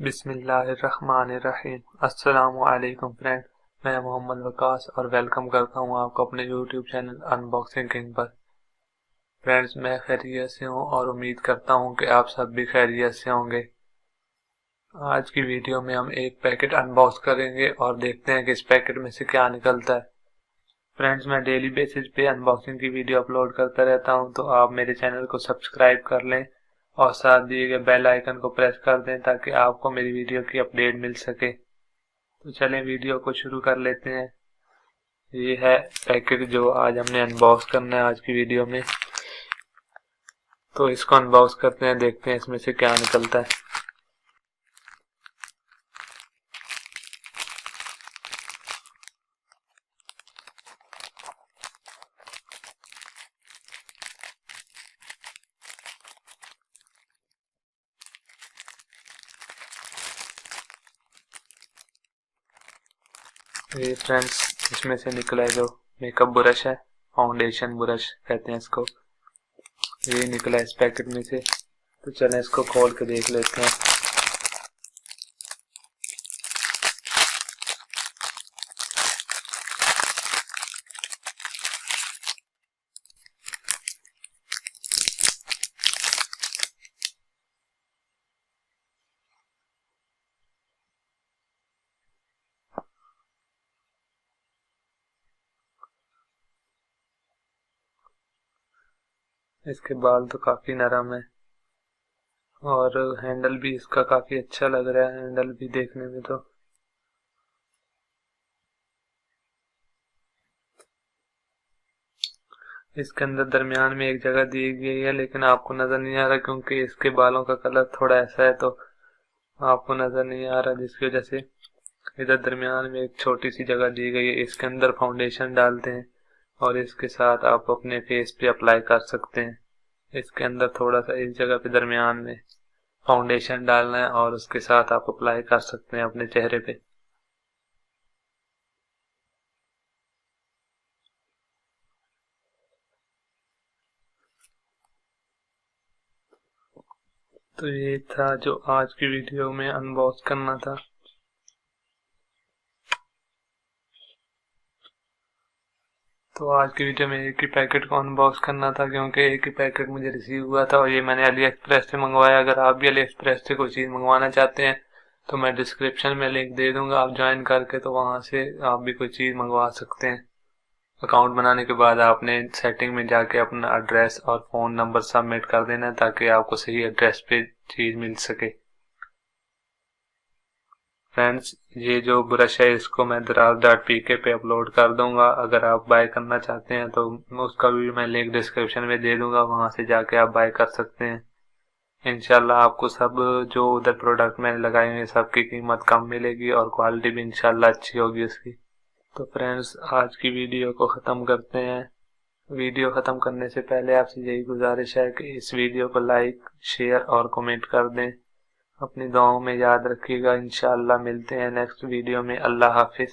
बिस्मिल्लाहिर्रहमानिर्रहीम। अस्सलामु अलैकुम फ्रेंड, मैं मोहम्मद वकास और वेलकम करता हूं आपको अपने यूट्यूब चैनल अनबॉक्सिंग किंग पर। फ्रेंड्स, मैं खैरियत से हूं और उम्मीद करता हूं कि आप सब भी खैरियत से होंगे। आज की वीडियो में हम एक पैकेट अनबॉक्स करेंगे और देखते हैं कि इस पैकेट में से क्या निकलता है। फ्रेंड्स, मैं डेली बेसिस पे अनबॉक्सिंग की वीडियो अपलोड करता रहता हूं, तो आप मेरे चैनल को सब्सक्राइब कर लें और साथ दिए गए बेल आइकन को प्रेस कर दें ताकि आपको मेरी वीडियो की अपडेट मिल सके। तो चलें वीडियो को शुरू कर लेते हैं। ये है पैकेट जो आज हमने अनबॉक्स करना है आज की वीडियो में। तो इसको अनबॉक्स करते हैं, देखते हैं इसमें से क्या निकलता है। ये फ्रेंड्स, इसमें से निकला है जो मेकअप ब्रश है, फाउंडेशन ब्रश कहते हैं इसको। ये निकला है इस पैकेट में से। तो चलें इसको खोल के देख लेते हैं। इसके बाल तो काफी नरम है और हैंडल भी इसका काफी अच्छा लग रहा है, हैंडल भी देखने में। तो इसके अंदर दरमियान में एक जगह दी गई है, लेकिन आपको नजर नहीं आ रहा क्योंकि इसके बालों का कलर थोड़ा ऐसा है, तो आपको नजर नहीं आ रहा, जिसकी वजह से इधर दरमियान में एक छोटी सी जगह दी गई है। इसके अंदर फाउंडेशन डालते हैं और इसके साथ आप अपने फेस पे अप्लाई कर सकते हैं। इसके अंदर थोड़ा सा इस जगह पे दरमियान में फाउंडेशन डालना है और उसके साथ आप अप्लाई कर सकते हैं अपने चेहरे पे। तो ये था जो आज की वीडियो में अनबॉक्स करना था। तो आज की वीडियो में एक ही पैकेट को अनबॉक्स करना था क्योंकि एक ही पैकेट मुझे रिसीव हुआ था और ये मैंने अली एक्सप्रेस से मंगवाया। अगर आप भी अली एक्सप्रेस से कोई चीज़ मंगवाना चाहते हैं तो मैं डिस्क्रिप्शन में लिंक दे दूंगा, आप ज्वाइन करके तो वहां से आप भी कोई चीज़ मंगवा सकते हैं। अकाउंट बनाने के बाद आपने सेटिंग में जाके अपना एड्रेस और फ़ोन नंबर सबमिट कर देना है ताकि आपको सही एड्रेस पे चीज़ मिल सके। फ्रेंड्स, ये जो ब्रश है इसको मैं dras.pk पे अपलोड कर दूंगा। अगर आप बाय करना चाहते हैं तो उसका भी मैं लिंक डिस्क्रिप्शन में दे दूंगा, वहां से जाके आप बाय कर सकते हैं। इंशाल्लाह आपको सब जो उधर प्रोडक्ट मैंने लगाए हैं सबकी कीमत कम मिलेगी और क्वालिटी भी इंशाल्लाह अच्छी होगी उसकी। तो फ्रेंड्स, आज की वीडियो को ख़त्म करते हैं। वीडियो ख़त्म करने से पहले आपसे यही गुजारिश है कि इस वीडियो को लाइक, शेयर और कमेंट कर दें। अपनी दुआओं में याद रखिएगा। इंशाअल्लाह मिलते हैं नेक्स्ट वीडियो में। अल्लाह हाफिज़।